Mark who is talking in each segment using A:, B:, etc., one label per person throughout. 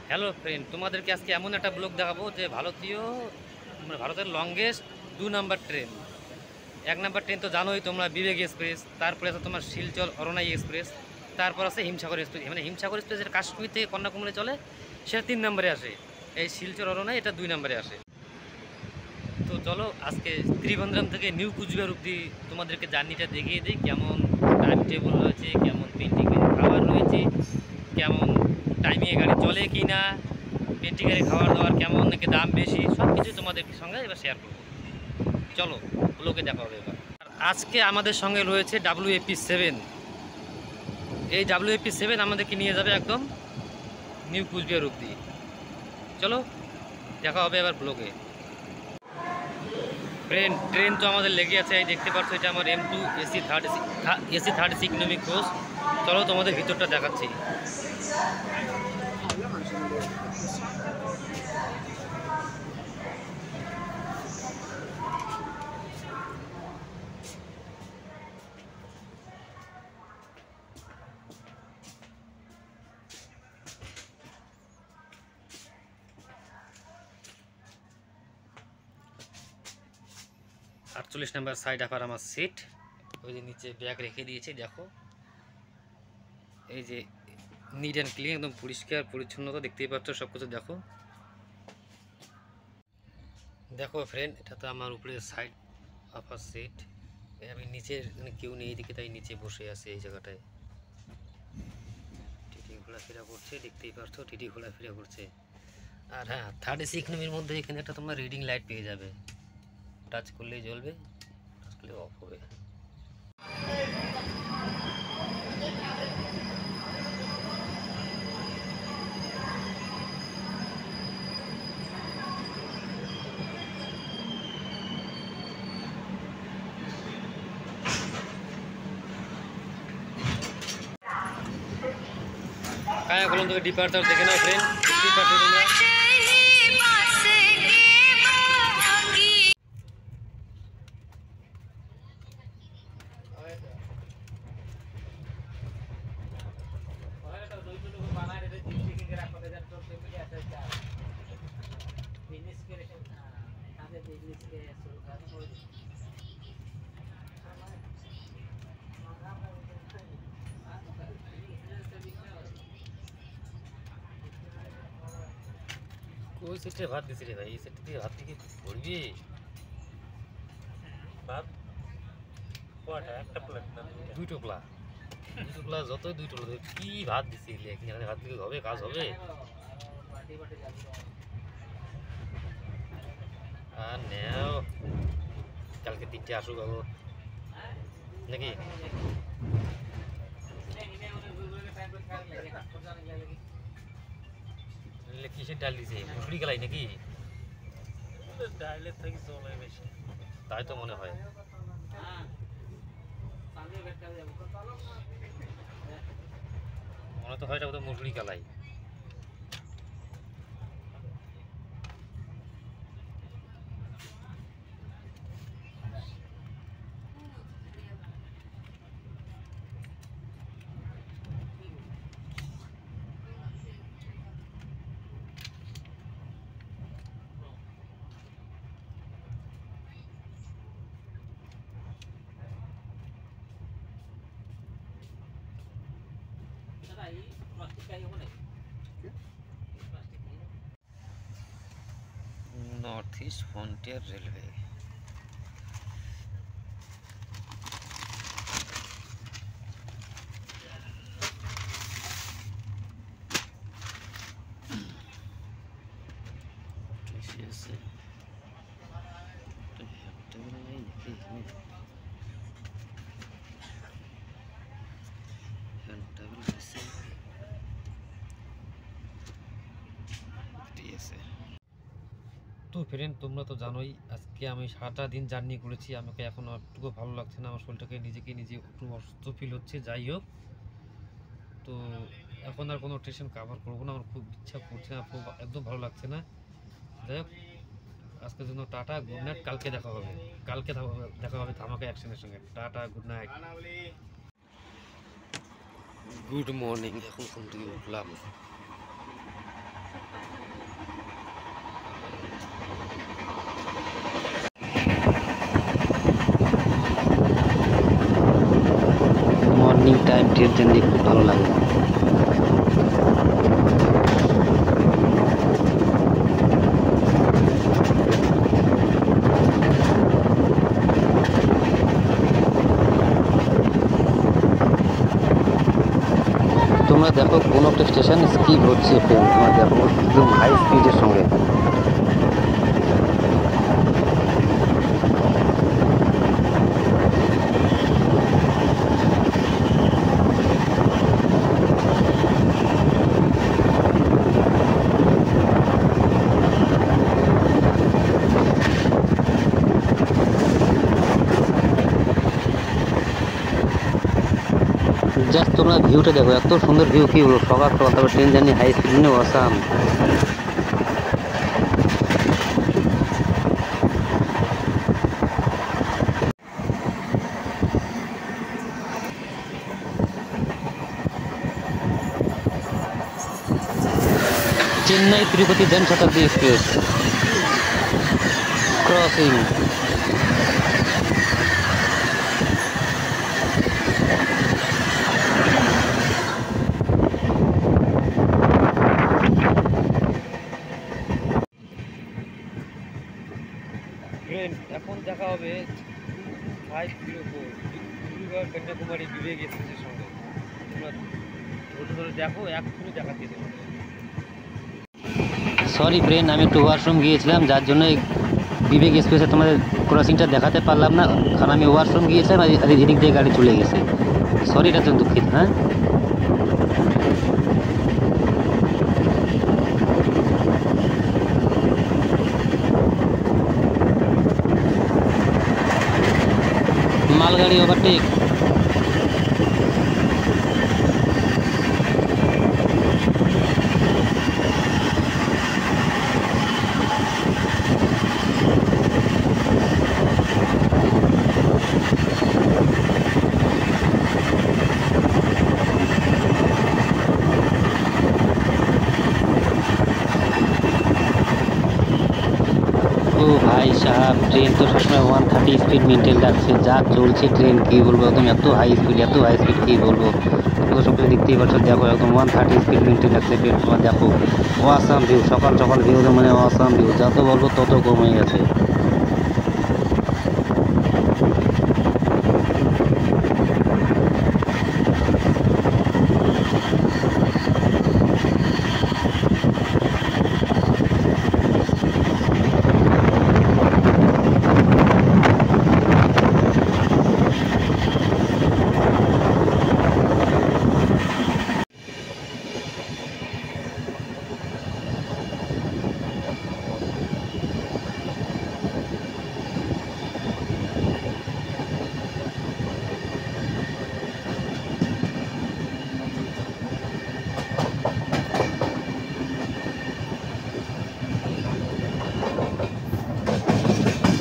A: Hello friend, তোমাদেরকে আজকে এমন একটা ব্লগ দেখাবো যে ভারতের longest 2 number train. 1 number train তো জানোই তোমরা, বিবেক এক্সপ্রেস। তারপরে আছে তোমার শিলচর অরনাই এক্সপ্রেস। তারপর আছে হিমসাগর এক্সপ্রেস। মানে হিমসাগর এক্সপ্রেস যেটা কাশ্মীর থেকে কন্যাকুমারী চলে, সেটা 3 নম্বরে আসে। এই শিলচর অরনাই এটা 2 নম্বরে আসে। তো চলো আজকে ত্রিভন্দ্রম থেকে নিউ কুচবিহার অব্দি তোমাদেরকে জার্নিটা দেখিয়ে দিই। কেমন টাইম টেবল রয়েছে, কেমন পেন্টিং খাবার রয়েছে, কেমন টাইমিংয়ে গাড়ি চলে কি না, পেন্টিং গাড়ি খাবার দাবার কেমন, নাকি দাম বেশি, সব কিছু তোমাদের সঙ্গে এবার শেয়ার করবো। চলো ব্লগে দেখা হবে এবার। আর আজকে আমাদের সঙ্গে রয়েছে WAP7। এই WAP7 আমাদেরকে নিয়ে যাবে একদম নিউ কুচবিহার অব্দি। চলো দেখা হবে এবার ব্লগে। ট্রেন তো আমাদের লেগে আছে, এই দেখতে পাচ্ছ এটা আমার M2 AC third economic coach. চলো তোমাদের ভিতরটা দেখাচ্ছি। 48 নম্বর সাইড আপার আমার সিট। ওই যে নিচে ব্যাগ রেখে দিয়েছি, দেখো এই যে নিট অ্যান্ড ক্লিন, একদম পরিষ্কার পরিচ্ছন্নতা দেখতেই পাচ্ছ সব কিছু। দেখো দেখো ফ্রেন্ড, এটা তো আমার উপরে সাইড আপার সিট। আমি নিচের মানে কেউ নেই এদিকে, তাই নিচে বসে আছে এই জায়গাটায়। টিটি ঘোরাফেরা করছে, দেখতেই পাচ্ছ টিটি ঘোরাফেরা করছে। আর হ্যাঁ, থার্ড এসি ইকোনমির মধ্যে এখানে একটা তোমরা রিডিং লাইট পেয়ে যাবে। টাচ করলেই জ্বলবে, টাচ করলে অফ হবে। কায়া কলম থেকে ডিপার্চার দেখে নাও ফ্রেন্ড, দেখতেই পাচ্ছ তোমরা। ওই সেটে ভাত দিছি রে ভাই, এই সেটে দিয়ে ভাত থেকে ভরবি ভাত। কয়টা? একটা প্লেট না দুই টোপলা? দুই টোপলা, যতই দুই টোপলা কি ভাত দিছি, এখানে ভাত দিলে হবে, কাজ হবে। আর নেও, কালকে 3টে আসুক বাবু নাকি। কিসের ডাল দিছে, মুসুরি কালাই নাকি? ডালের থেকে জল বেশি, তাই তো মনে হয়। মনে তো হয় এটা মুসুরি কালাই। North east frontier railway. তো ফ্রেন্ড, তোমরা তো জানোই আজকে আমি সারাটা দিন জার্নি করেছি। আমাকে এখন একটুকু ভালো লাগছে না, আমার শরীরটাকে নিজে একটু অসুস্থ ফিল হচ্ছে। যাই হোক, তো এখন আর কোনো স্টেশন কাভার করবো না, আমার খুব ইচ্ছা করছে না, খুব একদম ভালো লাগছে না। যাই হোক, আজকের জন্য টাটা, গুড নাইট। কালকে দেখা হবে ধামাকা অ্যাকশনের সঙ্গে। Tata, good night, good morning. এখন ঘুম থেকে উঠলাম।
B: ট্রেন জার্নি খুব ভালো লাগে। তোমরা দেখো কোন একটা স্টেশন স্কিপ হচ্ছে ট্রেন, তোমরা দেখো একদম হাই স্পিডের সঙ্গে। জাস্ট তোমরা ভিউটা দেখো, এত সুন্দর ভিউ, কি বলবো, সকাল সকাল, তারপর ট্রেন জার্নি হাই স্পিড নিয়ে awesome. Chennai Tirupati Janshatabdi express crossing.
A: Train এখন দেখা হবে 2504 ডিব্রুগড় কন্যাকুমারী বিবেক এক্সপ্রেসের সঙ্গে। তোমরা ধরে ধরে দেখো, এক্ষুনি দেখাচ্ছি তোমাদের।
B: সরি ফ্রেন্ড, আমি একটু ওয়াশরুম গিয়েছিলাম, যার জন্য এই বিবেক এক্সপ্রেসে তোমাদের ক্রসিংটা দেখাতে পারলাম না, কারণ আমি ওয়াশরুম গিয়েছিলাম আর এদিক দিয়ে গাড়ি চলে গেছে। সরি, এটা তো দুঃখিত। হ্যাঁ, মালগাড়ি ওভারটেক। ও ভাই সাহেব, ট্রেন তো সবসময় 130 স্পিড মেনটেন রাখছে, যা চলছে ট্রেন, কী বলবো, একদম এত হাই স্পিড, এত হাই স্পিড, কী বলবো। তোমরা সবসময় দেখতেই পাচ্ছ, দেখো একদম 130 স্পিড মেনটেন রাখছে ট্রেন। তোমার দেখো অসাম ভিউ, সকাল সকাল ভিউ, মানে অসাম ভিউ, যত বলবো তত কম হয়ে গেছে।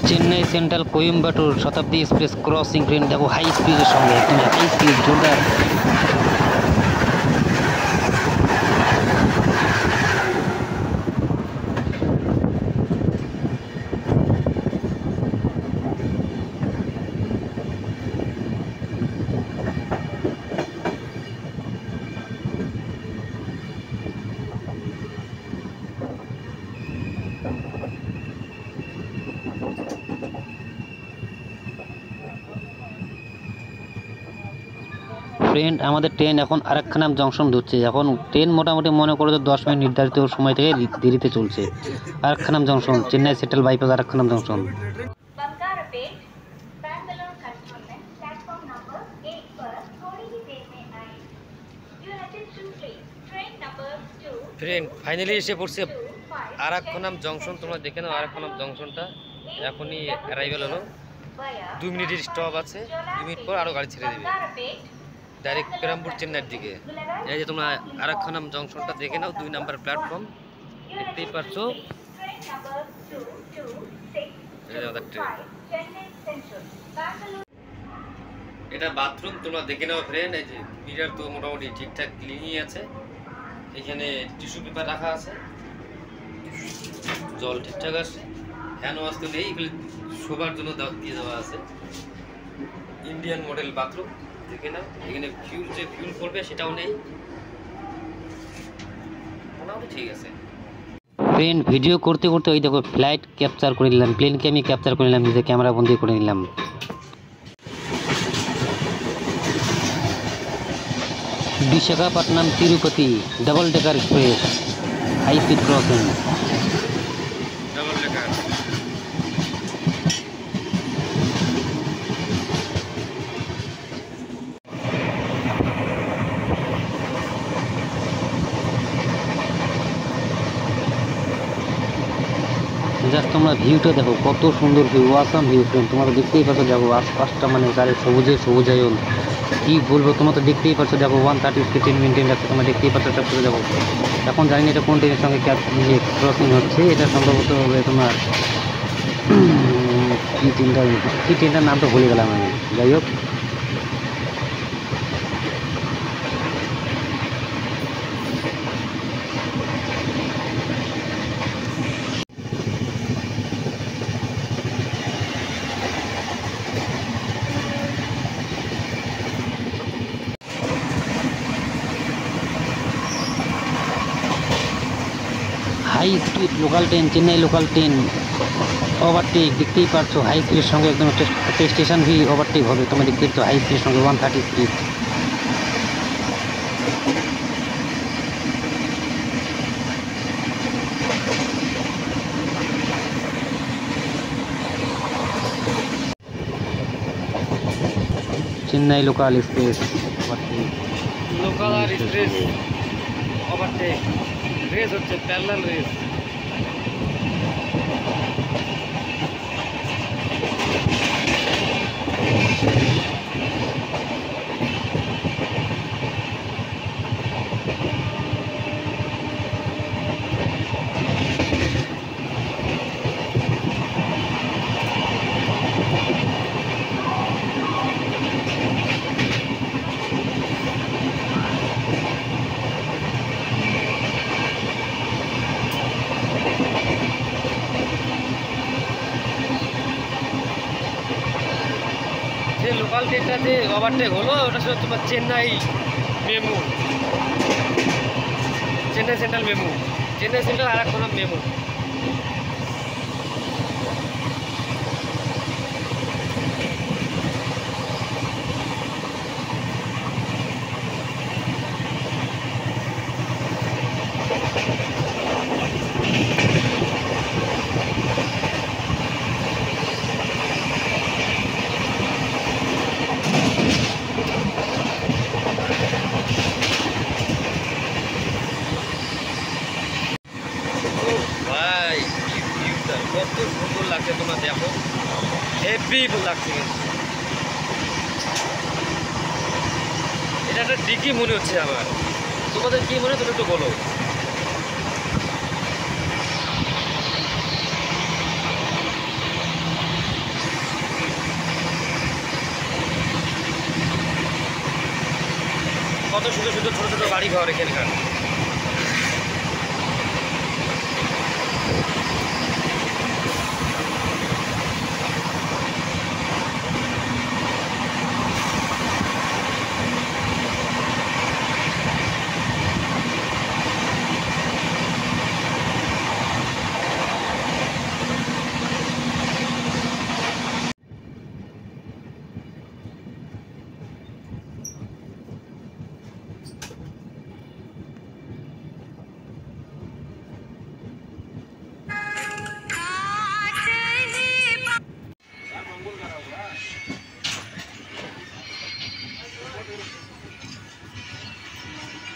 B: চেন্নাই সেন্ট্রাল কোয়েম্বাটুর শতাব্দী এক্সপ্রেস ক্রসিং ট্রেন, দেখো হাই স্পিডের সঙ্গে, একদম হাই স্পিড, জোরদার। ফ্রেন্ড, আমাদের ট্রেন এখন আরাক্কানাম জংশন ধরছে। এখন ট্রেন মোটামুটি মনে করো যে 10 মিনিট নির্ধারিত সময় থেকে দেরিতে চলছে। Arakkonam junction, Chennai Central bypass Arakkonam junction.
A: Friend finally এসে পড়ছে আরাক্কানাম জংশন। তোমরা দেখে নাও আরাক্কানাম জংশনটা, এখনই অ্যারাইভেল হলো। 2 মিনিটের স্টপ আছে, 2 মিনিট পর আরও গাড়ি ছেড়ে দেবে ডাইরেক্ট পেরামপুর চেন্নাইয়ের দিকে। এই যে তোমরা আরাক্কানাম জংশনটা দেখে নাও, 2 নাম্বার প্ল্যাটফর্ম দেখতেই পাচ্ছ। এটা বাথরুম, তোমরা দেখে নাও ফ্রেন্ড। এই যে মিরার তো মোটামুটি ঠিকঠাক ক্লিনই আছে। এখানে টিস্যু পেপার রাখা আছে, জল ঠিকঠাক আছে, হ্যান্ড ওয়াশ নেই, এগুলি শোবার জন্য দিয়ে দেওয়া আছে। ইন্ডিয়ান মডেল বাথরুম, দেখে নাও, এখানে ফিউল যে ফিউল করবে সেটাও নেই, মোটামুটি ঠিক আছে।
B: ফ্রেন্ড ভিডিও করতে করতে ওই দেখো ফ্লাইট ক্যাপচার করে নিলাম, প্লেনকে আমি ক্যাপচার করে নিলাম, নিজে ক্যামেরা বন্দি করে নিলাম। Visakhapatnam Tirupati double decker express high speed crossing.
A: Double decker.
B: Just তোমরা ভিউটা দেখো, কত সুন্দর ভিউ, আসাম ভিউ ফ্রেন্ড। তোমরা দেখতেই পাচ্ছ, দেখো আশপাশটা মানে চারে সবুজে সবুজায়ন, কি বলবো, তোমরা তো দেখতেই পাচ্ছ। দেখো 130 স্পিড মেনটেন রাখছে, তোমরা দেখতেই পাচ্ছ সব করে। দেখো এখন জানি না এটা কোন ট্রেনের সঙ্গে ক্রসিং হচ্ছে, এটা সম্ভবত হবে তোমার কি ট্রেনটার নাম তো ভুলে গেলাম আমি, যাই হোক। High speed local train, Chennai local train overtake, দেখতেই পাচ্ছ হাই স্পিডের সঙ্গে একদম একটা স্টেশন ভি ওভারটেক হবে, তোমরা দেখতেই পাচ্ছ হাই স্পিডের সঙ্গে 130 speed. Chennai local express overtake,
A: local আর এক্সপ্রেস ওভারটেক, রেস হচ্ছে প্যারালাল রেস। যে লোকাল ট্রেনটাতে ওভারটেক হলো ওটা ছিল তোমার Chennai MEMU, Chennai Central MEMU, Chennai Central আর একটা নাম মেমু। ভাই কি ভিউটা, কত সুন্দর লাগছে তোমরা দেখো, হেভি লাগছে কিন্তু। এটা একটা দিঘি মনে হচ্ছে আমার, তোমাদের কি মনে হয় তুমি একটু বলো। কত সুন্দর সুন্দর ছোটো ছোটো বাড়ি ঘর এখানকার।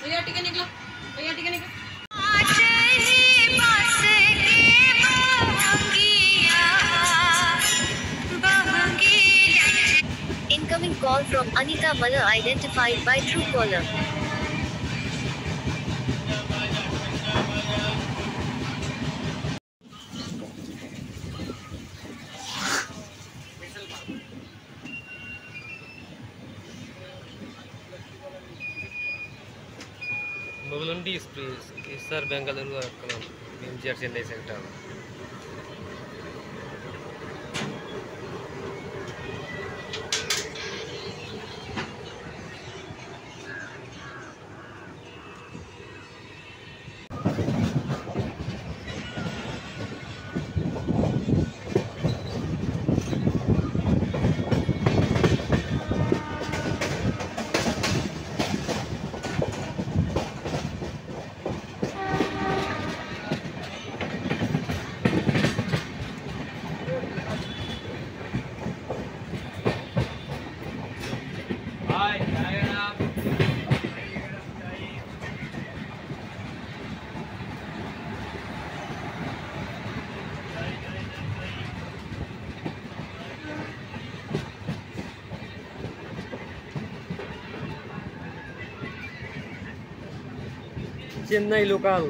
C: भैया टिकट निकला, भैया टिकट निकला।
D: Incoming call from Anita Mala identified by Truecaller.
A: Mobilundi Express, Kisar Bengaluru, MGR Chennai Central. Chennai local.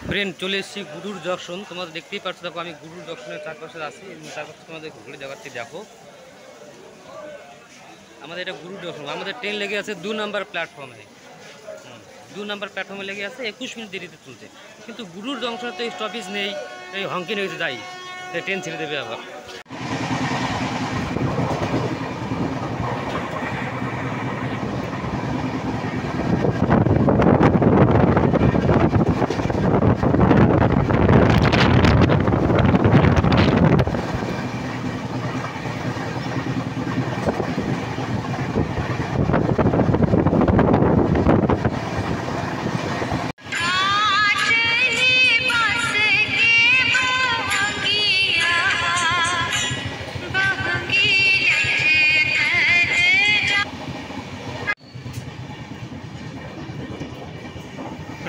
A: Friend চলে এসেছি গুরুর জংশন। তোমরা দেখতেই পাচ্ছ, দেখো আমি গুরুর জংশনের চারপাশে আছি এবং চারপাশে তোমাদের ঘুরে দেখাচ্ছি। দেখো আমাদের এটা গুরুর জংশন, আমাদের ট্রেন লেগে আছে 2 নম্বর প্ল্যাটফর্মে। 2 নম্বর প্ল্যাটফর্মে লেগে আছে, 21 মিনিট দেরিতে চলছে। কিন্তু গুরুর জংশনে তো স্টপেজ নেই, এই হংকি নেই যাই, ট্রেন ছেড়ে দেবে আবার।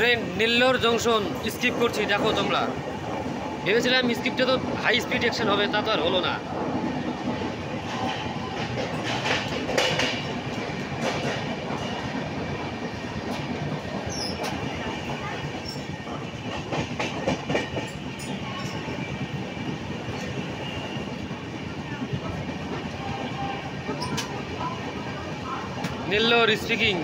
A: ট্রেন নেল্লোর জংশন স্কিপ করছি। দেখো তোমরা, ভেবেছিলাম স্কিপটা তো হাই স্পিড অ্যাকশন হবে, তা তো আর হলো না। নেল্লোর স্পিকিং।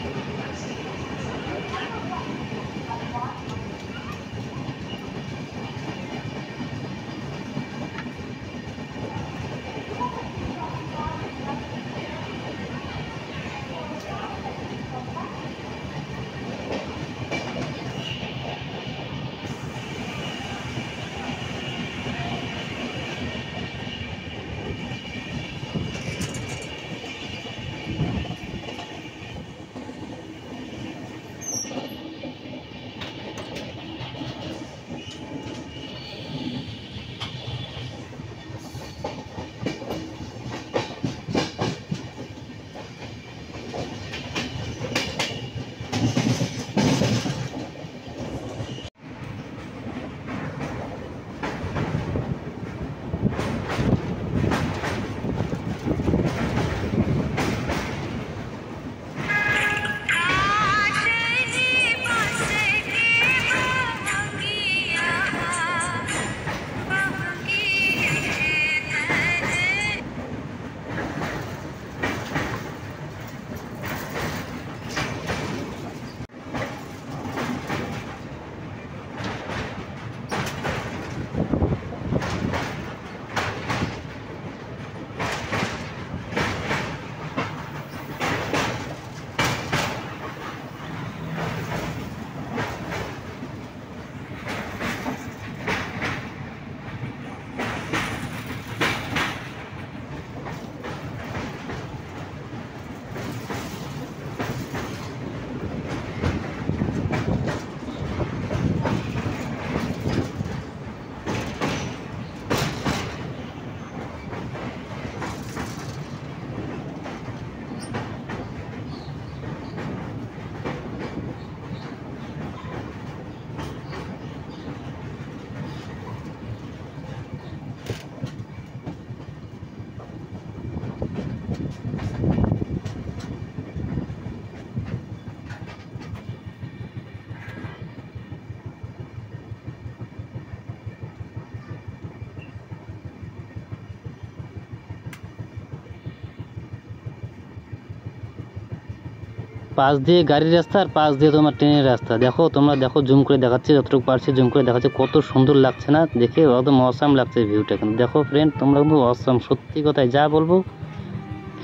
B: পাশ দিয়ে গাড়ির রাস্তা আর পাশ দিয়ে তোমার ট্রেনের রাস্তা। দেখো তোমরা, দেখো জুম করে দেখাচ্ছে, যতটুকু পারছি জুম করে দেখাচ্ছে। কত সুন্দর লাগছে না দেখে, একদম অসাম লাগছে ভিউটা। কিন্তু দেখো ফ্রেন্ড, তোমরা কিন্তু অসাম, সত্যি কথাই যা বলবো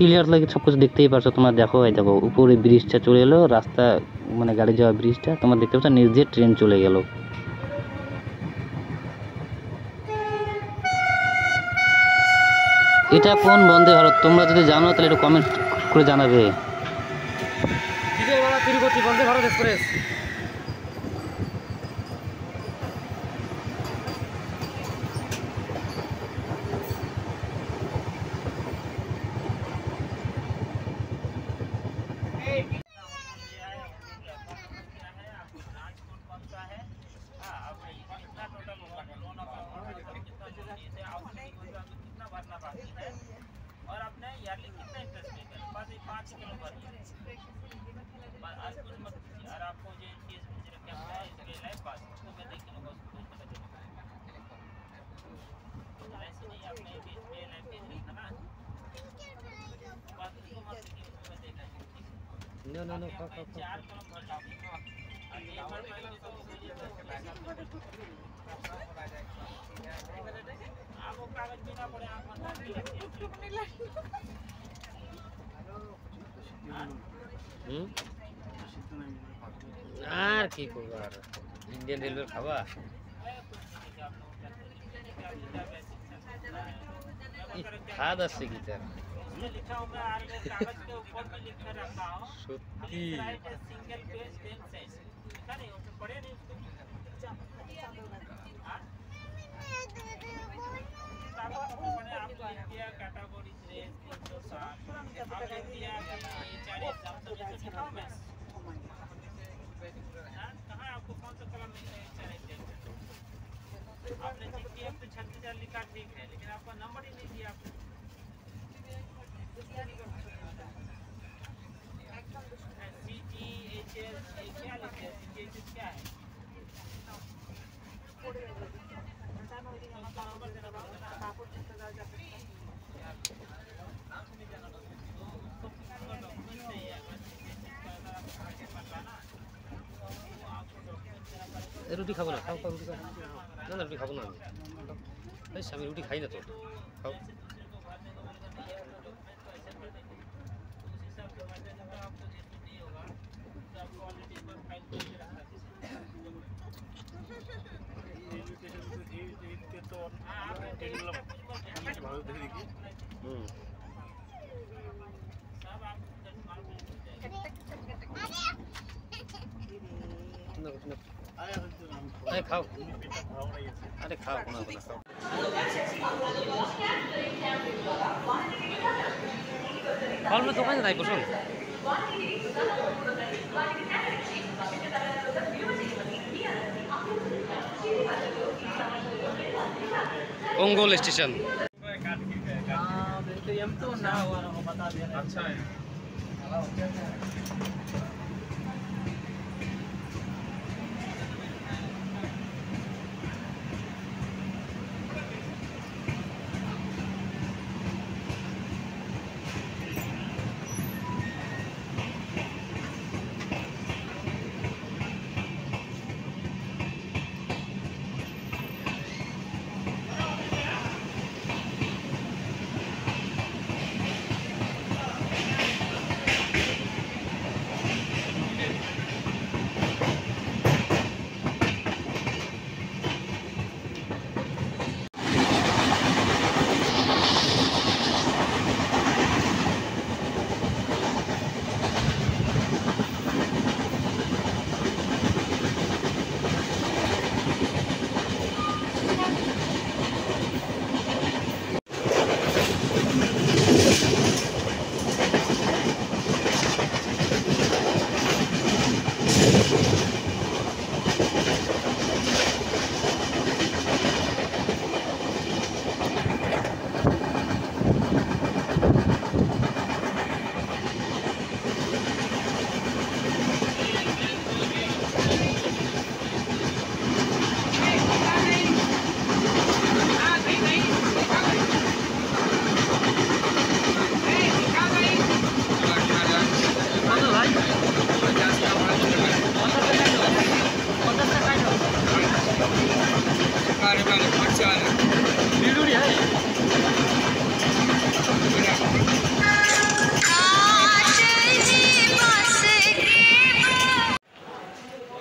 B: ক্লিয়ার লাগে সব কিছু দেখতেই পারছো তোমরা। দেখো এই দেখো উপরে ব্রিজটা চলে এলো, রাস্তা মানে গাড়ি যাওয়া ব্রিজটা তোমরা দেখতে পাচ্ছ, নিচ দিয়ে ট্রেন চলে গেল। এটা কোন বন্দে ভারত তোমরা যদি জানো তাহলে একটু কমেন্ট করে জানাবে।
A: বিজয়ওয়াড়া তিরুপতি বন্দে ভারত এক্সপ্রেস।
E: और आपने ईयरली कितना इंटरेस्ट पे कर बस 5 किलो भर आज कुछ मत कीजिए। और आपको जो चीज भेज रखे हैं इसके लाइफ पास उसको मैं देख के लोगों को ऐसे नहीं आपने बीच में लाइफ भेज रखा ना बात उसको मत कीजिए, उसको मैं देखा
A: नो नो नो
E: 4 किलो भर डालिए और ये भर पाएंगे तो मुझे आपको कागज बिना पड़े आप मंगा के
A: আর কি করবো, আর ইন্ডিয়ান রেলওয়ে খাবা খাদ আসছে কি তার
E: लिखा होगा और वो कागज के ऊपर में लिख कर रखा हो
A: সত্যি।
E: Right single page then size लिखा नहीं उसको पढ़े नहीं उसको आपको इंडिया कैटेगरी रेस 360 आप इंडिया के 4 एग्जाम तो जैसे मैथ्स कहाँ आपको कौन सा कलम मिल रहा है 4 एग्जाम आपने जीपीएफ तो 36,000 लिखा ठीक है लेकिन आपका नंबर ही नहीं दिया आपने CGHS क्या लिखा है CGHS क्या है नंबर देना पड़ेगा ना
A: রুটি খাবো না, খাও খাও রুটি খাও। না না রুটি খাবো না আমি, আমি রুটি খাই না তো, খাও। अरे खाओ, अरे खाओ कोना कोना खाओ। फल में দোকানে নাই বসুন। ओंगोल स्टेशन।
E: तो ना हुआ ना बता दिया अच्छा है।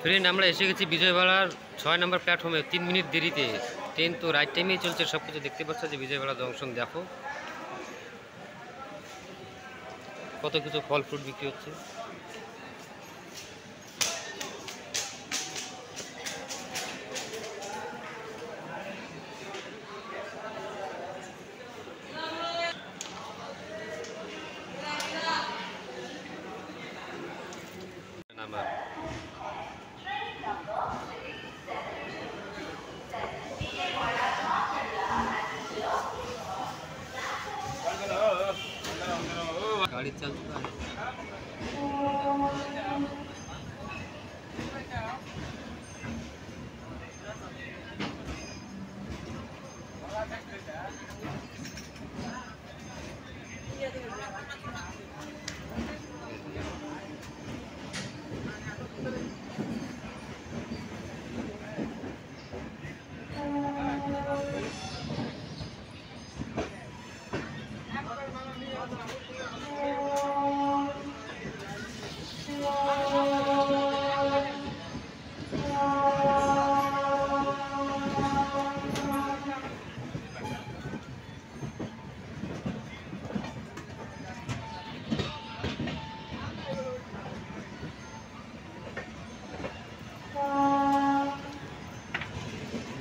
A: ফ্রেন্ড আমরা এসে গেছি বিজয়বাড়ার 6 নম্বর প্ল্যাটফর্মে। 3 মিনিট দেরিতে, ট্রেন তো রাইট টাইমেই চলছে। সব কিছু দেখতে পাচ্ছ যে বিজয়বাড়া জংশন দেখো কত কিছু ফল ফ্রুট বিক্রি হচ্ছে। নাম্বার गाड़ी चल चुका है।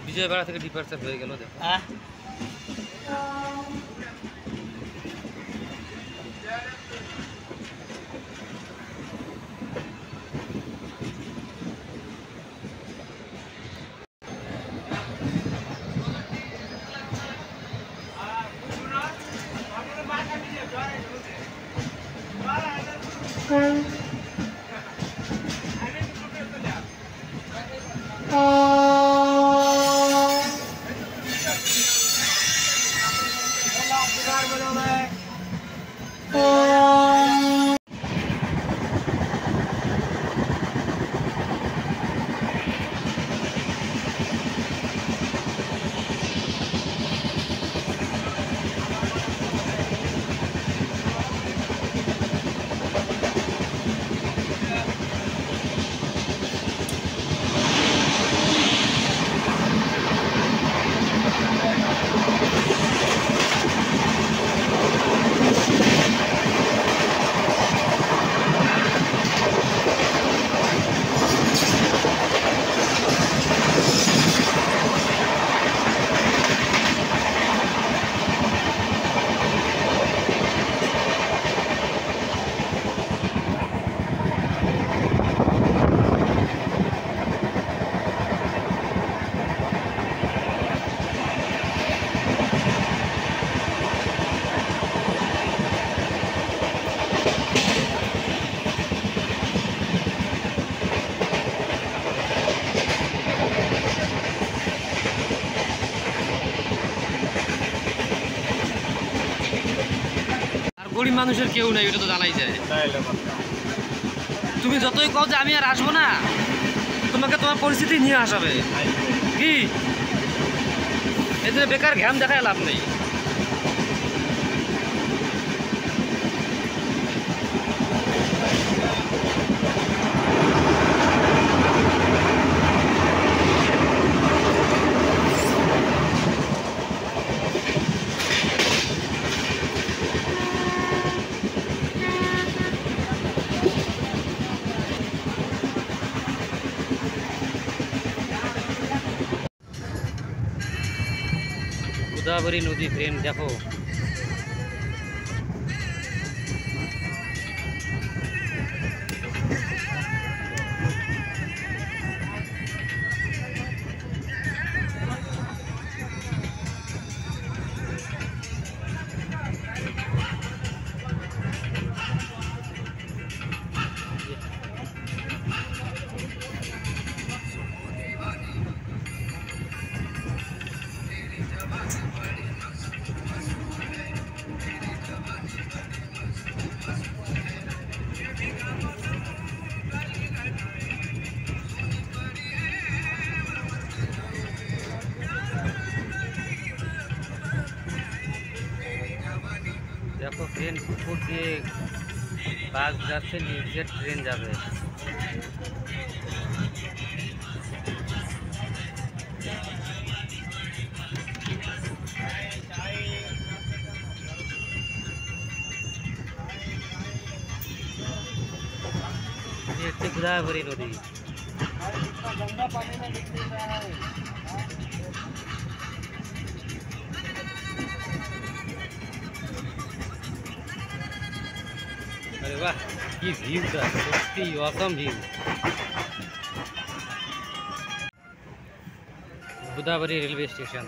A: বিজয়বাড়া থেকে ডিপার্চার হয়ে গেল দেখো। গরিব মানুষের কেউ নাই, এটা তো জানাই যায়। তুমি যতই কও যে আমি আর আসবো না, তোমাকে তোমার পরিস্থিতি নিয়ে আসাবে কি, এদের বেকার ঘ্যাম দেখায় লাভ নেই। गोदावरी नदी फ्रेंड देखो, देखो ट्रेन पुकुर दिए बाग से नीचे ट्रेन जाए। হচ্ছে গোদাবরী নদী। अरे वाह की ভিউটা সত্যি awesome view. Godavari railway station.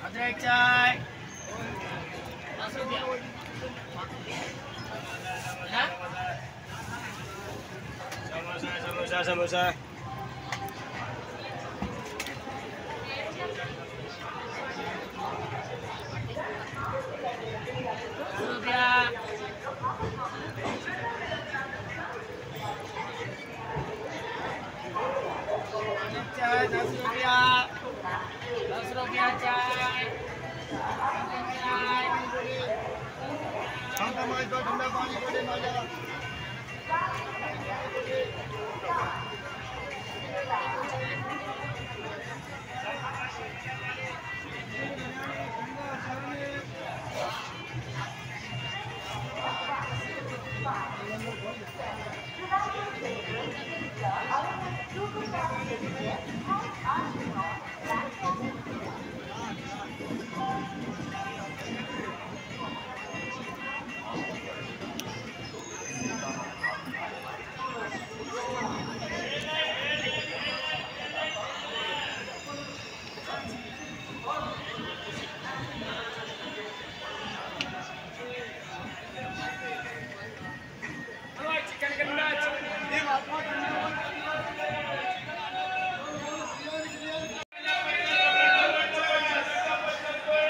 E: अदरक चाय समोसा समोसा चाय 10 रुपया 10 रुपया चाय ठंडा पानी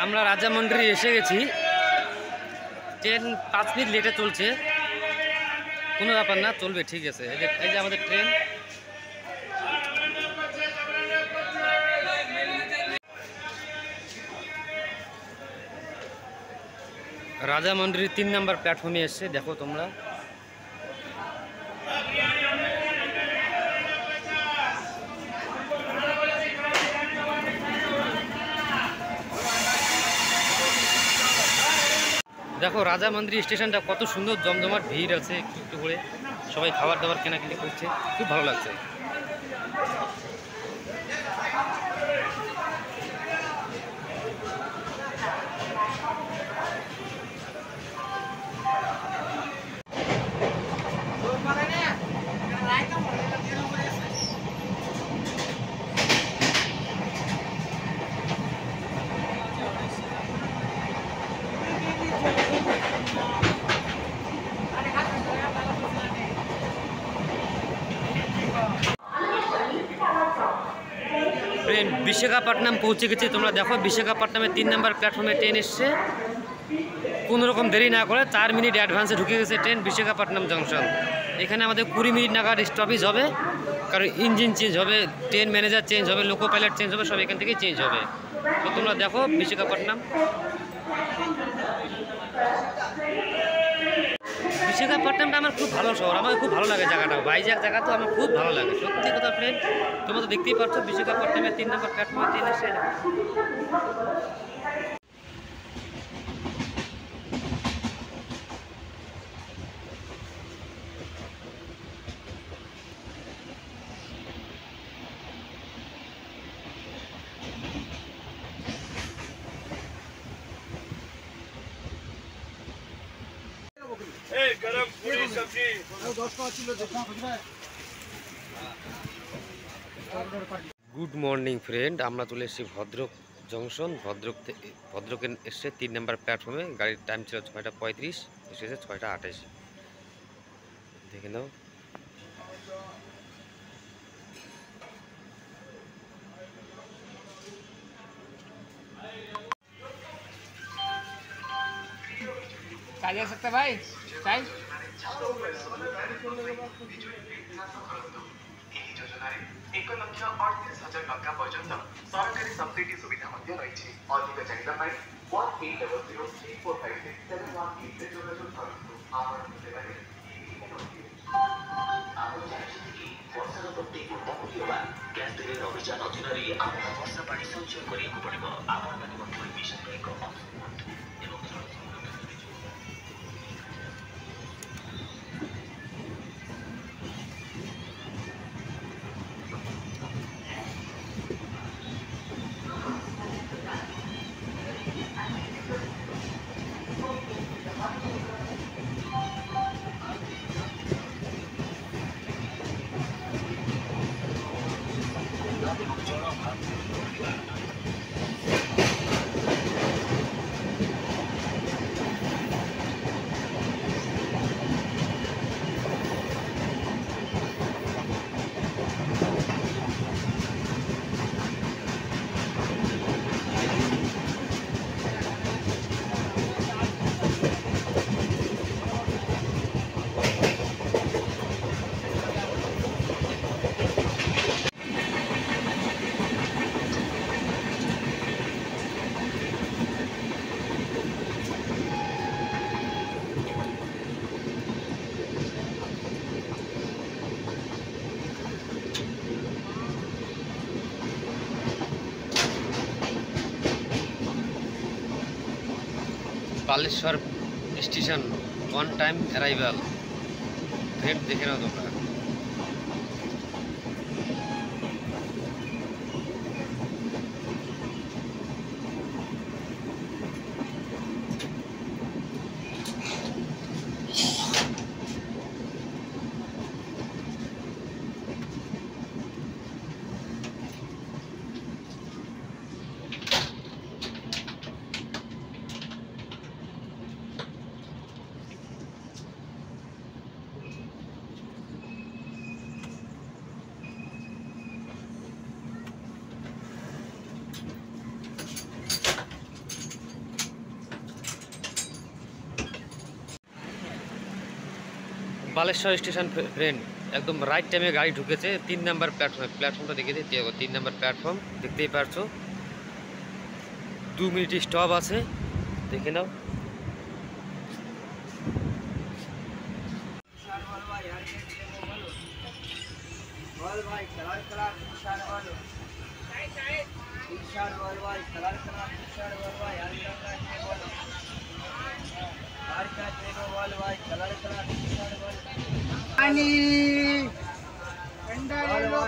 A: আমরা রাজামন্ডি এসে গেছি। ট্রেন 5 মিনিট লেটে চলছে, কোনো ব্যাপার না, চলবে, ঠিক আছে। এই যে আমাদের ট্রেন। রাজামন্ডির 3 নম্বর প্ল্যাটফর্মে এসছে, দেখো তোমরা। দেখো রাজামন্ডি স্টেশনটা কত সুন্দর, জমজমাট ভিড় আছে, একটু একটু করে সবাই খাবার দাবার কেনাকাটি করছে, খুব ভালো লাগছে। ট্রেন বিশাখাপট্টনম পৌঁছে গেছে, তোমরা দেখো। বিশাখাপট্টনমের 3 নম্বর প্ল্যাটফর্মে ট্রেন এসছে। কোনো রকম দেরি না করে 4 মিনিট অ্যাডভান্সে ঢুকে গেছে ট্রেন বিশাখাপট্টনম জংশন। এখানে আমাদের 20 মিনিট নাগাদ স্টপেজ হবে, কারণ ইঞ্জিন চেঞ্জ হবে, ট্রেন ম্যানেজার চেঞ্জ হবে, লোকো পাইলট চেঞ্জ হবে, সব এখান থেকেই চেঞ্জ হবে। তো তোমরা দেখো বিশাখাপট্টনম। বিশাখাপট্টনমটা আমার খুব ভালো শহর, আমার খুব ভালো লাগে জায়গাটা। ভাইজ্যাক জায়গা তো আমার খুব ভালো লাগে, সত্যি কথা ফ্রেন্ড। তোমরা তো দেখতেই পাচ্ছ বিশাখাপট্টনমের 3 নম্বর প্ল্যাটফর্মে ট্রেন এসে।
E: गरम पूरी सब्जी
A: গুড মর্নিং ফ্রেন্ড, আমরা চলে এসেছি ভদ্রক জংশন ভদ্রকে এসে 3 নম্বর প্ল্যাটফর্মে। গাড়ির টাইম ছিল 6:35, এসেছে 6:28। দেখে নাও।
E: কাজে আসতে ভাই চাই
F: एक लक्ष 38,000 टंका पर्यंत सरकारी सब्सिडी सुविधा रही। अधिक चाहिदा 1800345671 जोगाजोग करନ୍ତୁ। आपण सेवारे वर्षर प्रत्येक बुंदा मूल्यवान। ग्यास दिले अभियान अधीन आपण वर्ष पानी संचय କରିବାକୁ ପଡ଼ିବ। आपण ମାନେ ମଧ୍ୟ ମିଶନ ଏକ ଅଂଶ ହୁଅନ୍ତୁ ଏବଂ ଜଳ ସଂରକ୍ଷଣରେ
A: Baleshwar station on time arrival. Train देखे नाओ তোমরা। बालेश्वर स्टेशन फ्रेंड एकदम राइट टाइमे गाड़ी ढुकेছে 3 नंबर प्लैटफर्मটা দেখে দিতে হবে। 3 नंबर प्लैटफर्म দেখতেই পারছো। 2 মিনিট স্টপ আছে, দেখে নাও।
E: पानी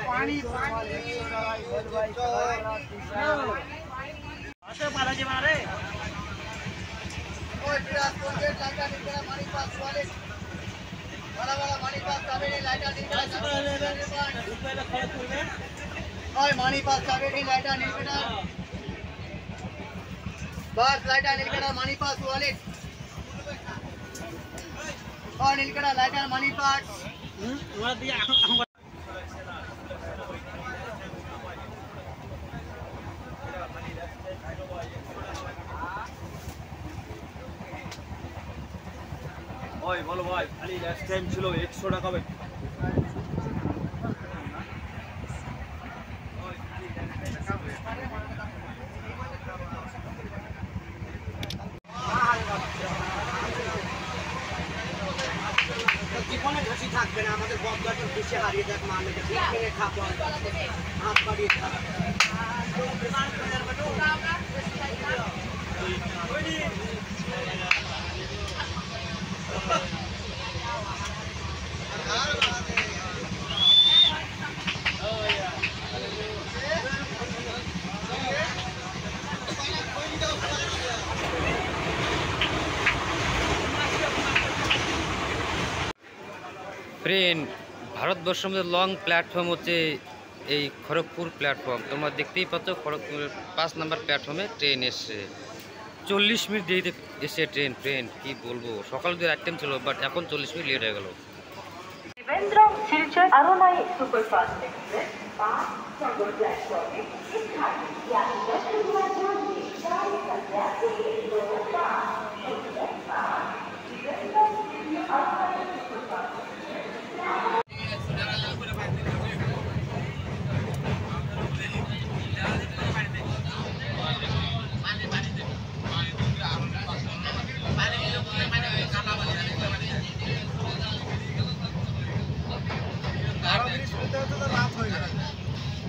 E: पानी बालाजी मारे
G: मानी पास कावेरी लाइटा नीलकटा बस लाइटा नीलकटा मानी पास वाले और नीलकटा लाइटा मानी पास
E: ওই বলো ভাই খালি লাস্ট টাইম ছিল 100 টাকা ভাই
G: জীবনে ঘাসি থাকবে না আমাদের বদলাটা বেশি হারিয়ে যাক মানে কিনে খাবো হাত বাড়িয়ে খাবো
A: ট্রেন ভারতবর্ষের মধ্যে লং প্ল্যাটফর্ম হচ্ছে এই খড়গপুর প্ল্যাটফর্ম, তোমরা দেখতেই পাচ্ছ খড়গপুরের 5 নম্বর প্ল্যাটফর্মে ট্রেন এসছে। 40 মিনিট দেরিতে এসে ট্রেন কি বলবো, সকাল দিয়ে এক টাইম ছিল, বাট এখন 40 মিনিট লেট হয়ে গেল।
H: देवेंद्र सिलचर अरुणाई सुपरफास्ट एक्सप्रेस 5 नंबर प्लेटफॉर्म में इस घाटी यानी 10 शुक्रवार जोड़िए 4 संध्या से 2:05 देवेंद्र सिलचर अरुणाई सुपरफास्ट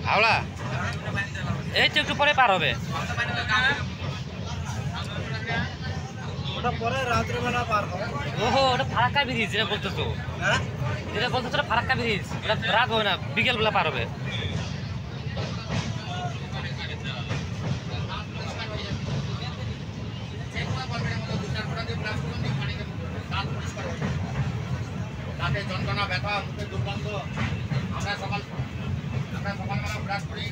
A: হাওড়া এই তো একটু পরে পার হবে।
G: ওটা পরে রাত্রিবেলা পার হবে।
A: ওহো, ওটা ফারাক্কা ব্রিজ যেটা বলতেছো,
G: হ্যাঁ
A: যেটা বলতেছো ওটা ফারাক্কা ব্রিজ, ওটা রাত হবে না, বিকেলবেলা পার হবে।
I: যন্ত্রণা ব্যথা মুখে দুর্গন্ধ, আমরা সকালবেলা ব্রাশ করি,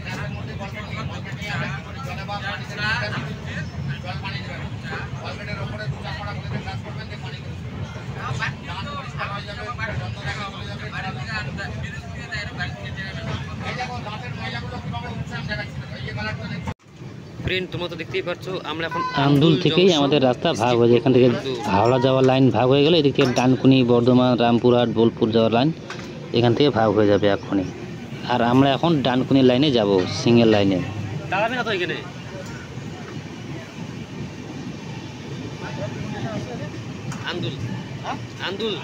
I: ব্রাশের মধ্যে কলগেট নিয়ে আমরা কি করি, জলে বা পানিতে জল পানি দেবেন, কলগেটের ওপরে 2-4 ফোঁটা করে ব্রাশ করবেন, দিয়ে পানি দেবেন, দাঁত পরিষ্কার হয়ে যাবে, যন্ত্রণা চলে যাবে। এই দেখো দাঁতের ময়লাগুলো কিভাবে উঠছে আমি দেখাচ্ছি, এই কালারটা দেখছি।
A: ফ্রেন্ড তোমরা তো দেখতেই পাচ্ছ আমরা এখন
B: আন্দুল থেকেই আমাদের রাস্তা ভাগ হয়ে যায়। এখান থেকে হাওড়া যাওয়ার লাইন ভাগ হয়ে গেলে এদিক থেকে ডানকুনি, বর্ধমান, রামপুরহাট, বোলপুর যাওয়ার লাইন এখান থেকে ভাগ হয়ে যাবে এখনই। আর আমরা এখন ডানকুনি লাইনে যাব, সিঙ্গেল লাইনে।
A: দাঁড়াবি না তো এখানে, আন্দুল আন্দুল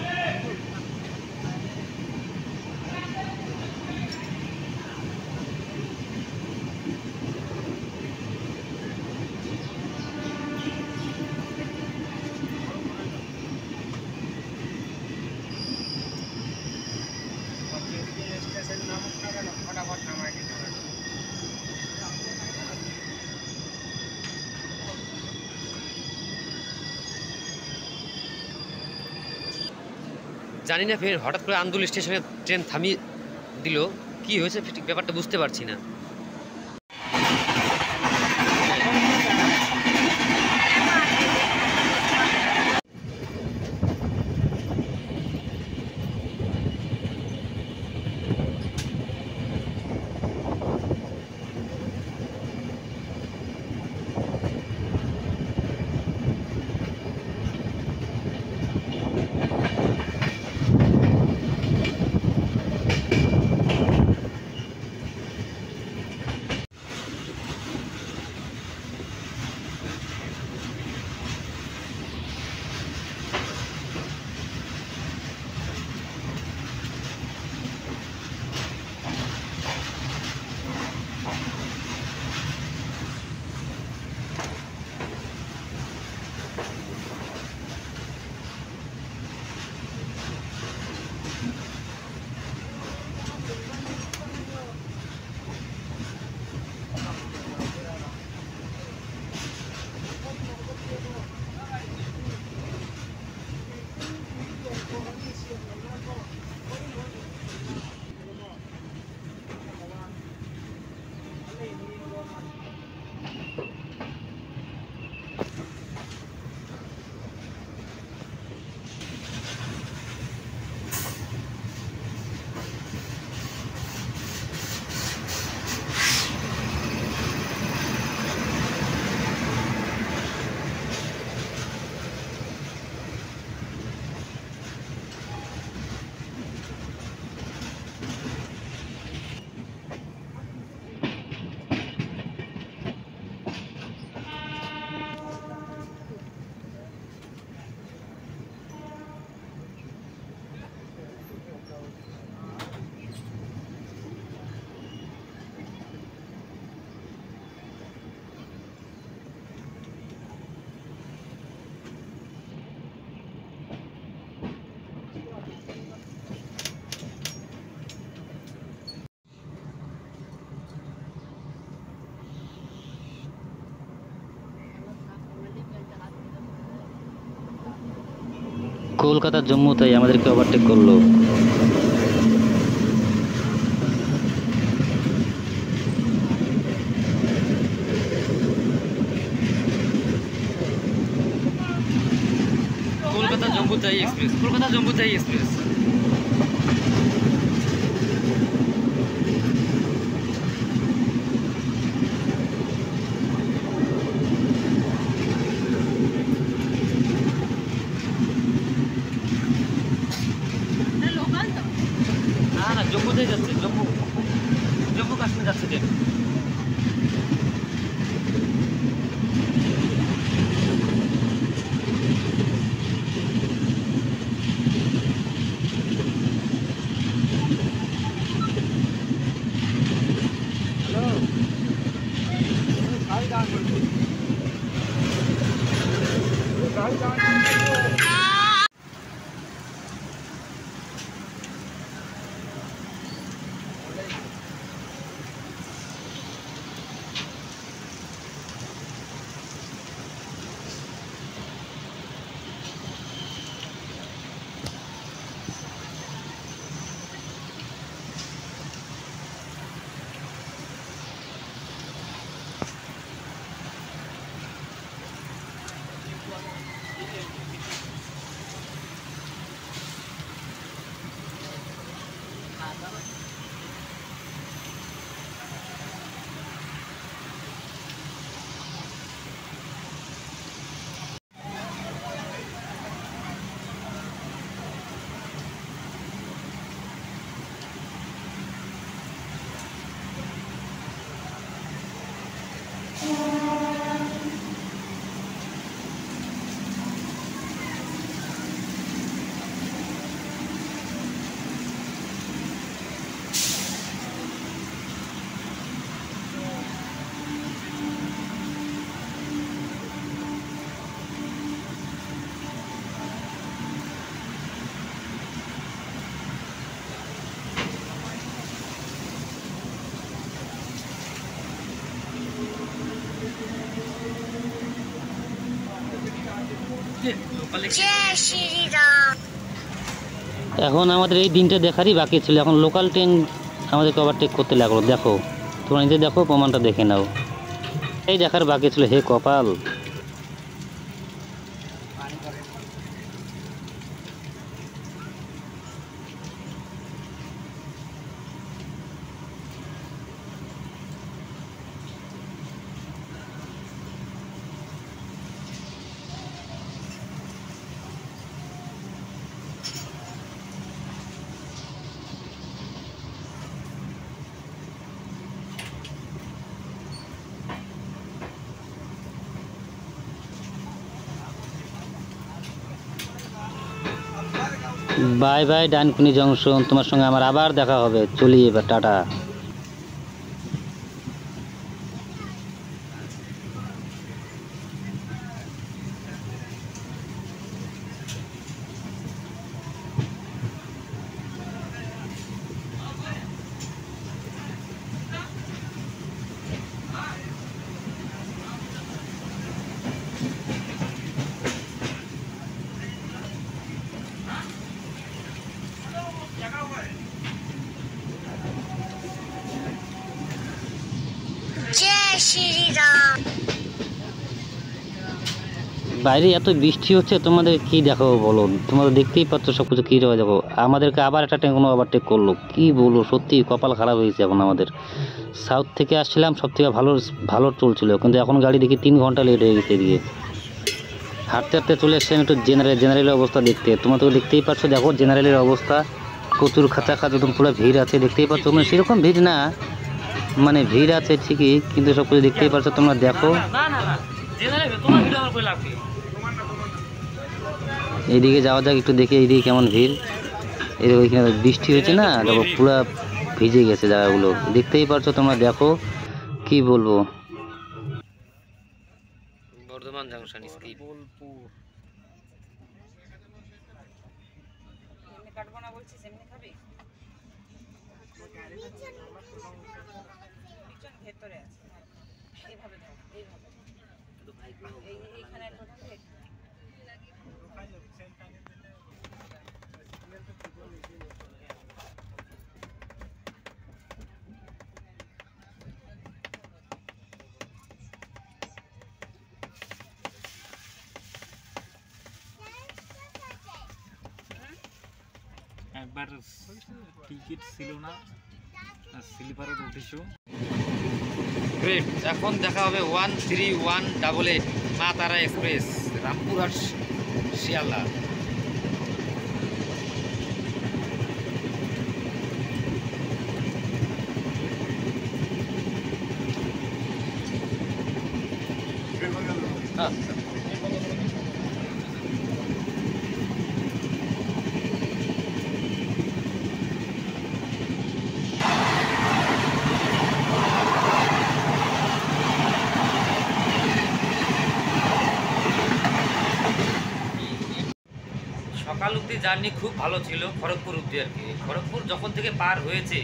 A: জানি না ফের হঠাৎ করে আন্দুল স্টেশনে ট্রেন থামিয়ে দিল, কি হয়েছে ঠিক ব্যাপারটা বুঝতে পারছি না।
B: কলকাতা জম্মু তাই আমাদেরকে ওভারটেক করলো।
A: Kolkata Jammu Tawi express, Kolkata Jammu Tawi express. না না, জম্মুতেই যাচ্ছে, জম্মু জম্মু কাশ্মীর যাচ্ছে ট্রেন।
D: जय श्री राम।
B: এখন আমাদের এই দিনটা দেখারই বাকি ছিল, এখন লোকাল ট্রেন আমাদেরকে ওভারটেক করতে লাগলো। দেখো তোমরা নিজে দেখো, প্রমাণটা দেখে নাও। এই দেখার বাকি ছিল, হে কপাল। বাই বাই ডানকুনি জংশন, তোমার সঙ্গে আমার আবার দেখা হবে। চলি এবার, টাটা।
D: जय श्री राम।
B: বাইরে এত বৃষ্টি হচ্ছে, তোমাদের কি দেখাবো বলো? তোমরা দেখতেই পাচ্ছ সব কিছু কী রয়ে যাবো। আমাদেরকে আবার একটা ট্রেন কোনো ওভারটেক করলো, কি বলবো, সত্যি কপাল খারাপ হয়েছে এখন আমাদের। সাউথ থেকে আসছিলাম, সব থেকে ভালো ভালো চলছিল, কিন্তু এখন গাড়ি দেখি 3 ঘন্টা লেট হয়ে গেছে এদিকে। হাঁটতে হাঁটতে চলে এসেছিলাম একটু জেনারেলের অবস্থা দেখতে। তোমরা তো দেখতেই পাচ্ছ, দেখো জেনারেলের অবস্থা, প্রচুর খাঁচা একদম পুরো ভিড় আছে, দেখতেই পাচ্ছ। মানে সেরকম ভিড় না, মানে ভিড় আছে ঠিকই, কিন্তু সব কিছু দেখতেই পাচ্ছ তোমরা। দেখো
A: না না না, জেনারেল তোমার ভিডিও আমার কই লাগবে।
B: এইদিকে যাওয়া যাক, একটু দেখি এইদিকে কেমন ভিড়। এই ওইখানে বৃষ্টি হয়েছে না, দেখো পুরো ভিজে গেছে জায়গাগুলো, দেখতেই পারছো তোমরা। দেখো কি বলবো,
A: বর্ধমান জংশন স্কিপ।
C: এমনি কাটবো না বলছিস, এমনি খাবি? পিছন ভেতরে আছে, এইভাবে দাও, এইভাবে এইখানে প্রথম থেকে
J: একবার টিকিট ছিল না, স্লিপারে উঠেছো।
A: গ্রেট, এখন দেখা হবে 13188 মা তারা এক্সপ্রেস, রামপুরহাট শিয়ালদা। সকাল অব্দি জার্নি খুব ভালো ছিল, খড়গপুর অব্দি আর কি। খড়গপুর যখন থেকে পার হয়েছে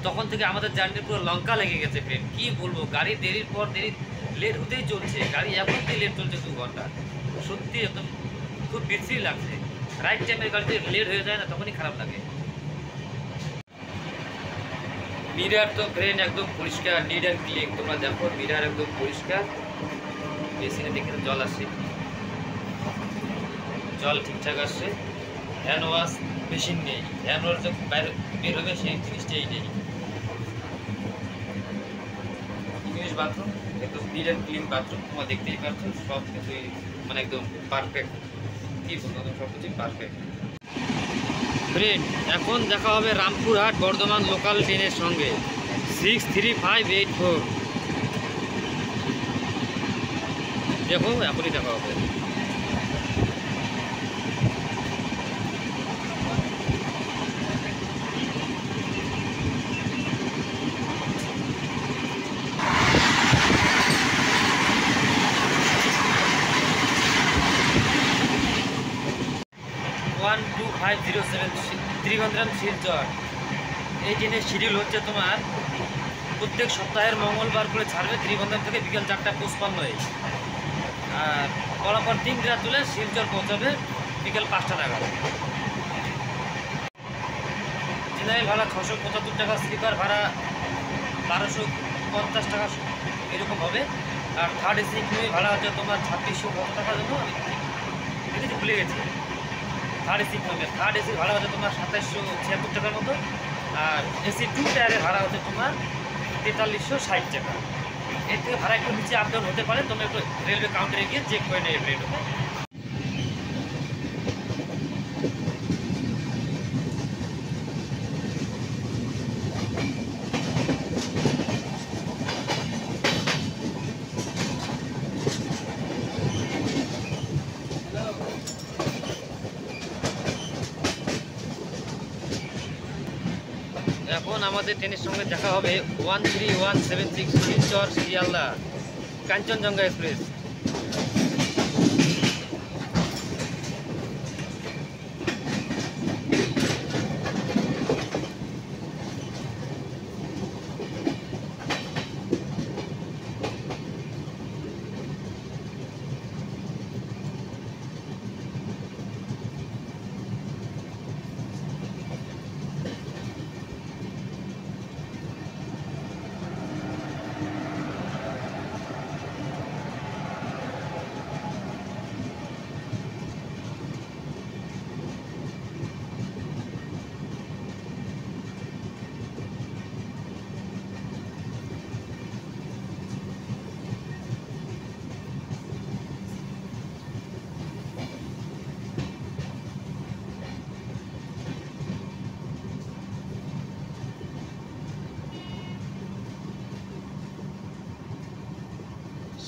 A: তখন থেকে আমাদের জার্নি পুরো লঙ্কা লেগে গেছে ফ্রেন্ড। কী বলবো, গাড়ি দেরির পর দেরি, লেট হতেই চলছে। গাড়ি এখন থেকে লেট চলছে 2 ঘন্টা। সত্যি একদম খুব বিশ্রী লাগছে। রাইট টাইমের গাড়িতে লেট হয়ে যায় না, তখনই খারাপ লাগে। মিরার তো ফ্রেন্ড একদম পরিষ্কার, নিট অ্যান্ড ক্লিন। তোমরা দেখো মিরার একদম পরিষ্কার। বেসিনে দেখে জল আসছে, জল ঠিকঠাক আসছে। হ্যান্ড ওয়াশ মেশিন নেই, হ্যান্ড ওয়াশ যে বাইরে বের হবে সেই জিনিসটাই নেই। ইংলিশ বাথরুম একদম নিট অ্যান্ড ক্লিন বাথরুম, তোমরা দেখতেই পাচ্ছ। সব কিছুই মানে একদম পারফেক্ট। কী বলবো, সব কিছুই পারফেক্ট। ফ্রেন্ড এখন দেখা হবে রামপুরহাট বর্ধমান লোকাল ট্রেনের সঙ্গে 63584। দেখো এখনই দেখা হবে। ত্রিভন্দ্রম শিলচর। এই ট্রেনের শিডিউল হচ্ছে তোমার প্রত্যেক সপ্তাহের মঙ্গলবার করে ছাড়বে ত্রিভন্দ্রম থেকে বিকেল 4:55। আর পরপর 3 দিন চলে শিলচর পৌঁছাবে বিকেল 5টা নাগাদ। জেনারেল ভাড়া 675 টাকা, স্লিপার ভাড়া 1250 টাকা এরকম হবে। আর থার্ড এসি ইকোনমি ভাড়া হচ্ছে তোমার 2600 কত টাকার জন্য আমি ভুলে গেছি। থার্ড এসির ভাড়া হচ্ছে তোমার 2776 টাকার মতো। আর এসি 2 টায়ারের ভাড়া হচ্ছে তোমার 4360 টাকা। এর থেকে ভাড়া একটু নিচে আপ ডাউন হতে পারে, তোমরা একটু রেলওয়ে কাউন্টারে গিয়ে চেক করে নেবে রেট। এখন আমাদের ট্রেনের সঙ্গে দেখা হবে 13176 Silchar Sealdah Kanchenjunga express.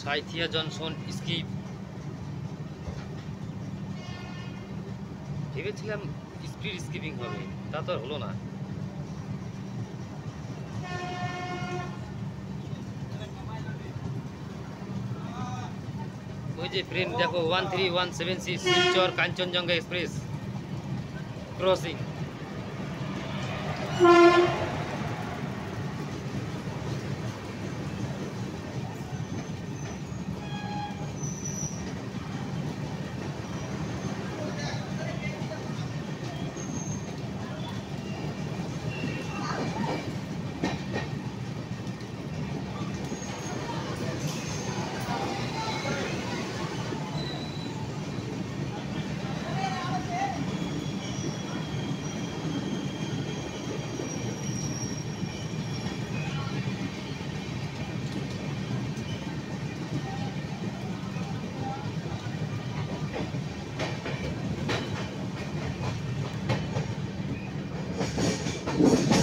A: Sainthia Johnson skip. ভেবেছিলাম স্পিড স্কিপিং হবে, তা তো আর হলো না। ওই যে ফ্রেন্ড দেখো 13176 Silchar Kanchenjunga express crossing.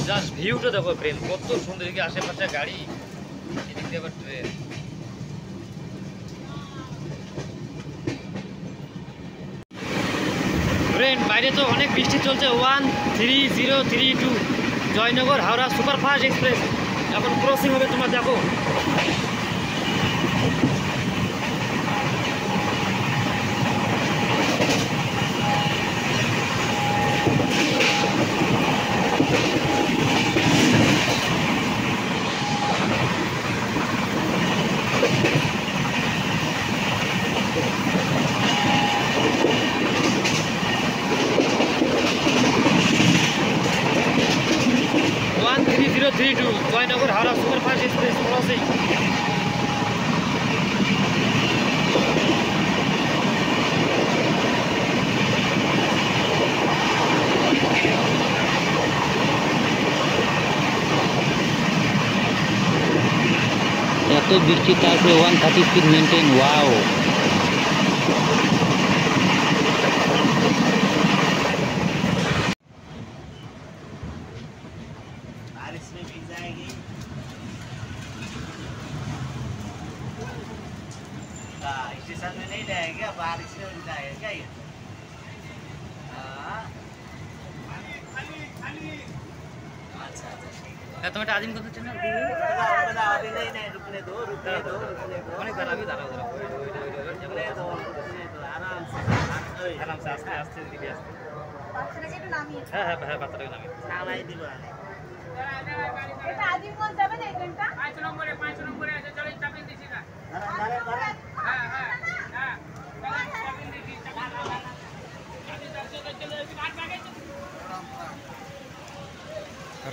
A: Just ভিউটা দেখো ফ্রেন্ড, কত সুন্দর, এদিকে আশেপাশে গাড়ি, এদিক দিয়ে আবার ট্রেন। ফ্রেন্ড বাইরে তো অনেক বৃষ্টি চলছে। 13032 জয়নগর হাওড়া সুপারফাস্ট এক্সপ্রেস এখন ক্রসিং হবে, তোমরা দেখো। Jaynagar Howrah superfast express crossing.
B: এত বৃষ্টি, তারপরে 130 স্পিড মেনটেন। ওয়াও,
G: बारिश में भीग जाएगी। स्टेशन में नहीं जाएगा, बारिश में भीग जाएगा क्या ये? हाँ। अच्छा अच्छा ठीक है।
A: হ্যাঁ, তুমি এটা আজিম করতে চাও না?
G: बताओ अभी नहीं रुकने दो
A: অনেক দাঁড়াবি, দাঁড়াও
G: रुकने दो आराम से
A: আরামসে, আস্তে আস্তে দিবি, আস্তে।
C: বাচ্চাটাকে একটু নামিয়ে
A: হ্যাঁ হ্যাঁ হ্যাঁ, বাচ্চাটাকে নামি।
G: सामाई दीवा
C: এটা আজিমগঞ্জ যাবে না এই ট্রেনটা?
E: 5 নম্বরে আছে, চলো চাপিয়ে দিছি না।
G: धरे
E: হ্যাঁ হ্যাঁ হ্যাঁ, চাপিয়ে দিছি,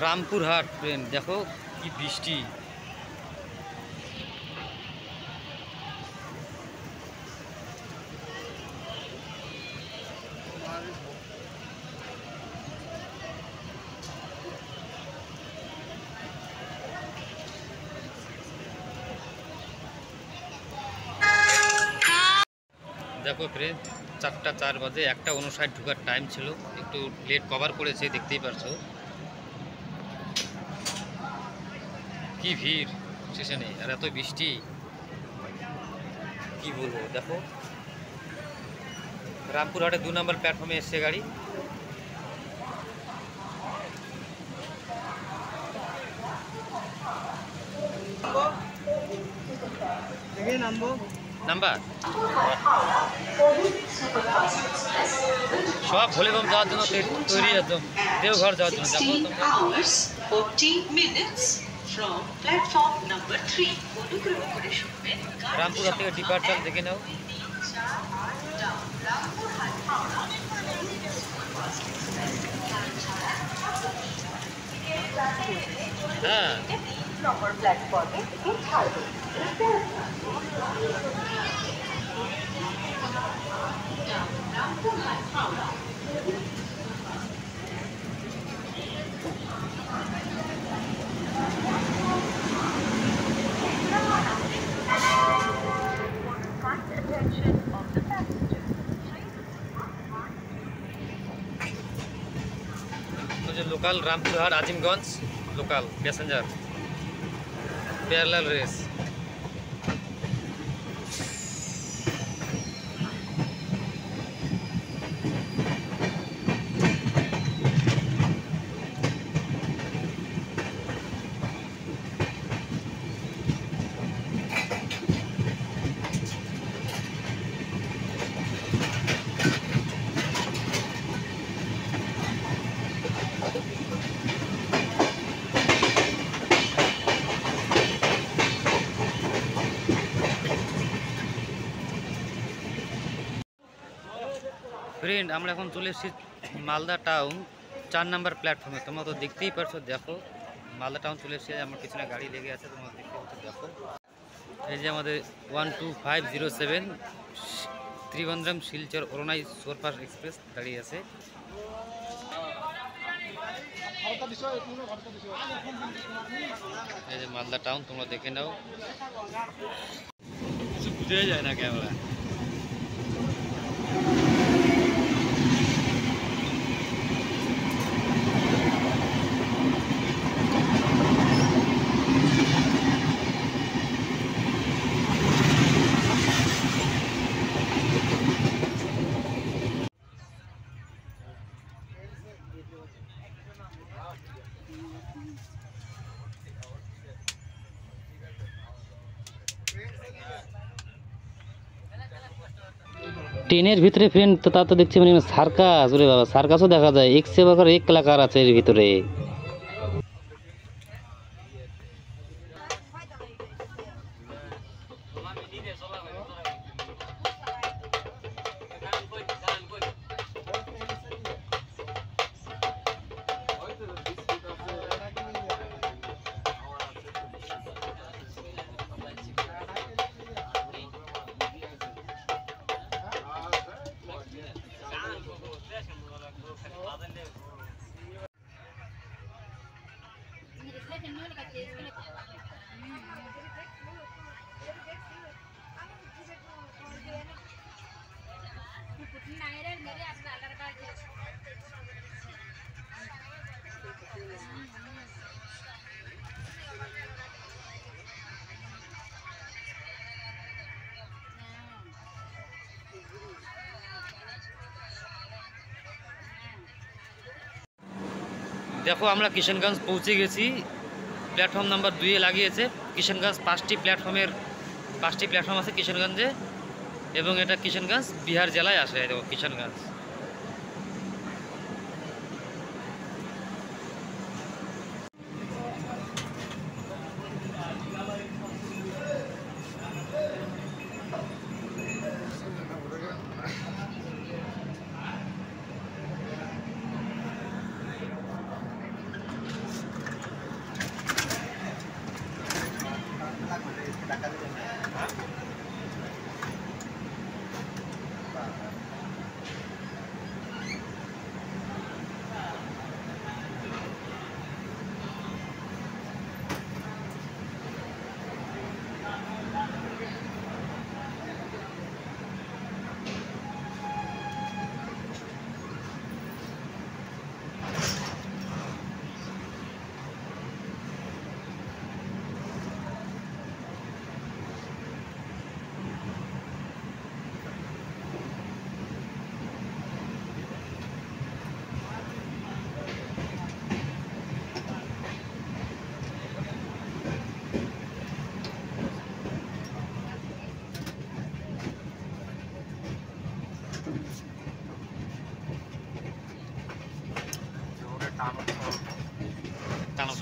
A: রামপুরহাট ট্রেন, দেখো কি বৃষ্টি। দেখো ফ্রেন্ড, 4টা 4 বাজে, 1:59 ঢোকার টাইম ছিল, একটু লেট কভার করেছে, দেখতেই পারছো কি ভিড় স্টেশনে, আর এত বৃষ্টি, কি বলবো। দেখো রামপুরহাটে 2 নম্বর প্ল্যাটফর্মে এসছে গাড়ি। নাম্বার সব ভলিবম যাওয়ার জন্য তৈরি, একদম দেওঘর যাওয়ার জন্য। দেখো
H: 16 hours 40 minutes from platform number 3 অনুগ্রহ করে শুনবেন।
A: রামপুরহাট থেকে ডিপার্চার দেখে নাও। হ্যাঁ,
H: নম্বর প্ল্যাটফর্মে টিকিট ছাড়বে।
A: Local Rampurhat Azimganj local passenger parallel race. Friend, আমরা এখন চলে এসেছি মালদা টাউন 4 নম্বর প্ল্যাটফর্মে। তোমরা তো দেখতেই পারছো, দেখো মালদা টাউন চলে এসেছে, আমার পিছনে গাড়ি লেগে আছে, তোমরা দেখতে পাচ্ছ। দেখো এই যে আমাদের 12507 ত্রিবন্দ্রম শিলচর অরুণাই সুপারফাস্ট এক্সপ্রেস দাঁড়িয়ে আছে। এই যে মালদা টাউন, তোমরা দেখে নাও, কিছু বুঝাই যায় না ক্যামেরা।
B: ট্রেনের ভিতরে ফ্রেন্ড তো তা তো দেখছি মানে সার্কাস, ওরে বাবা সার্কাসও দেখা যায়, এক সে বাকার এক কলাকার আছে এর ভিতরে।
A: দেখো আমরা কিষানগঞ্জ পৌঁছে গেছি, প্ল্যাটফর্ম নাম্বার 2-এ লাগিয়েছে। কিষানগঞ্জ 5টি প্ল্যাটফর্ম আছে কিষানগঞ্জে, এবং এটা কিষানগঞ্জ বিহার জেলায় আসে। দেখো কিষানগঞ্জ।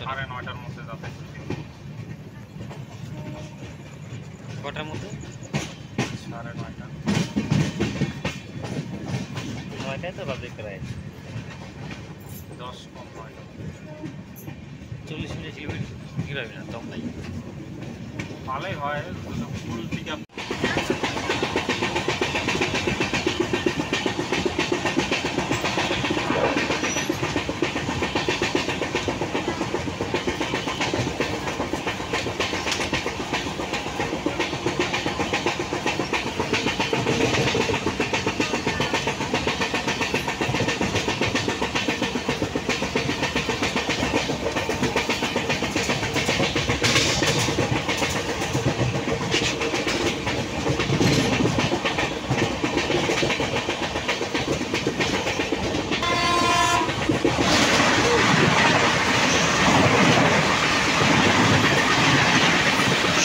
J: সাড়ে 9টার মধ্যে যাতে
A: কটার মধ্যে?
J: 9:30।
A: 9টায় তো বাজে প্রায়
J: 10 কম 9টা।
A: 40 মিনিট কিলোমিটার কীভাবে না দম নাই।
J: ভালোই হয় full pick up.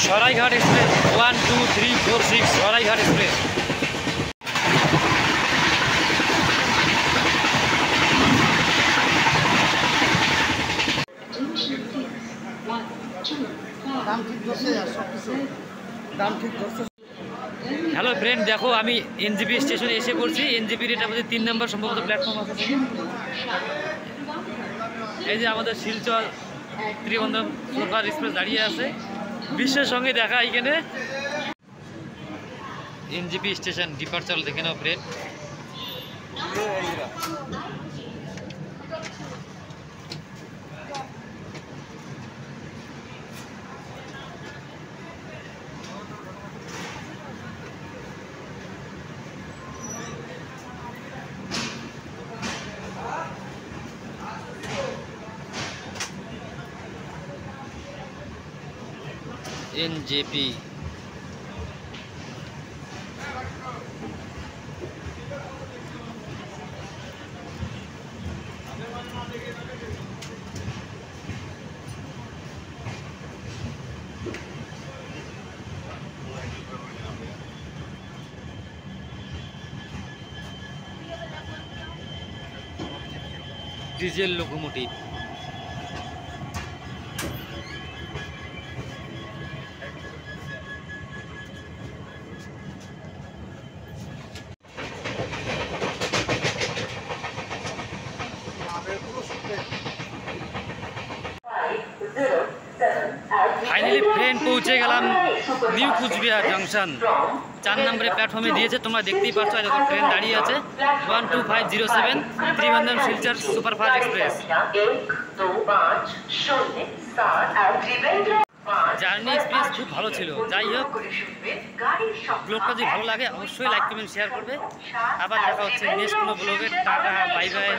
A: Saraighat express 1 2 3 4 6 Saraighat express. Hello friend, দেখো আমি এনজেপি স্টেশনে এসে পড়ছি। এনজেপির এটা আমাদের 3 নম্বর সম্ভবত প্ল্যাটফর্ম আছে। এই যে আমাদের শিলচর ত্রিবন্ধম সুপার এক্সপ্রেস দাঁড়িয়ে আছে। বিশ্বের সঙ্গে দেখা এখানে এনজেপি স্টেশন ডিপার্চার দেখে নাও friend. NJP diesel locomotive. Finally friend পৌঁছে গেলাম নিউ কুচবিহার জাংশন। 4 নম্বরে প্ল্যাটফর্মে দিয়েছে, তোমরা দেখতেই পাচ্ছ। দেখো ট্রেন দাঁড়িয়ে আছে 12507 Tribhuvan Silchar superfast express. Journey experience খুব ভালো ছিল। যাই হোক, ব্লগটা যদি ভালো লাগে অবশ্যই লাইক কমেন্ট শেয়ার করবে। আবার দেখা হচ্ছে নেক্সট কোনো ব্লগে। Tata, bye bye.